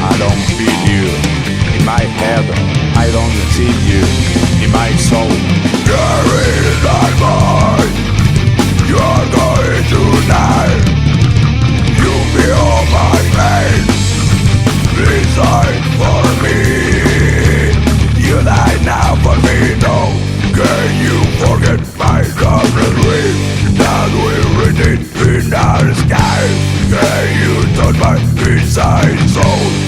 I don't feel you. In my head, I don't see you. In my soul, you're in my mind. You're going tonight. You feel my pain inside for me. You die now for me, no. Can you forget my loveless dream that we're written in our sky? Can you touch my inside soul?